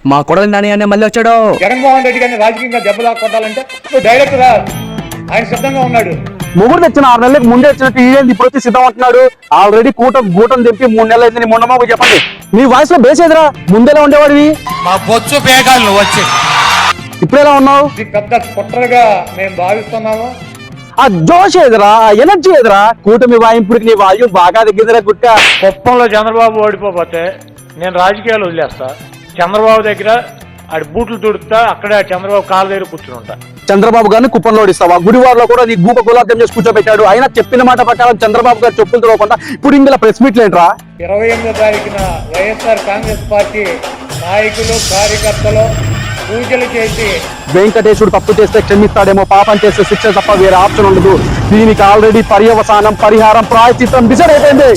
మా కొడలు నాని అనే మళ్ళీ వచ్చాడు. జగన్మోహన్ రెడ్డి గారిని రాజకీయంగా దెబ్బలా కొట్టాలంటే డైరెక్ట్ రా, ఆయన సిద్ధంగా ఉన్నాడు. మొగుడు తెచ్చిన 6 నెలలకు ముందే వచ్చినట్టు ఈడేంది ఇప్పుడు వచ్చి సిద్ధం అంటున్నాడు. ఆల్రెడీ గూటం తెంపి 3 నెలలు అయింది. మొండమాకు చెప్పండి, నీ వాయిస్ లో బేసేదిరా. ముందెలా ఉండేవాడివి? మా బొచ్చు పేగాలు నువ్వు వచ్చి ఇప్పుడు ఎలా ఉన్నావు? ఇది పెద్ద కుట్రగా మేము భావిస్తున్నాము. ఆ జోష్ ఏదిరా, ఆ ఎనర్జీ ఏదిరా? కూటమి వాయింపుడికి నీ వాయు బాగా దగ్గర గుట్ట. కుప్పంలో చంద్రబాబు ఓడిపోతే నేను రాజకీయాలు వదిలేస్తా. చంద్రబాబు దగ్గర ఆడి బూట్లు తుడుతా, అక్కడే చంద్రబాబు కాళ్ళ దగ్గర కూర్చుని ఉంటా. చంద్రబాబు గారిని కుప్పంలో ఓడిస్తావా? గుడివాడలో కూడా నీ గూప గులాబ్జం చేసి కూర్చోబెట్టాడు. అయినా చెప్పిన మాట ప్రకారం చంద్రబాబు గారు చెప్పులు తిరగకుండా ఇప్పుడు ఇందులో ప్రెస్ మీట్లు ఏంట్రా? 28వ తారీఖున వైఎస్ఆర్ కాంగ్రెస్ పార్టీ నాయకులు కార్యకర్తలు పూజలు చేసి వెంకటేశ్వరుడు తప్పు చేస్తే క్షమిస్తాడేమో, పాపం చేస్తే శిక్ష తప్ప వేరే ఆప్షన్ ఉండదు. దీనికి ఆల్రెడీ పర్యవసానం, పరిహారం, ప్రాయశ్చిత్తం డిసైడ్ అయిపోయింది.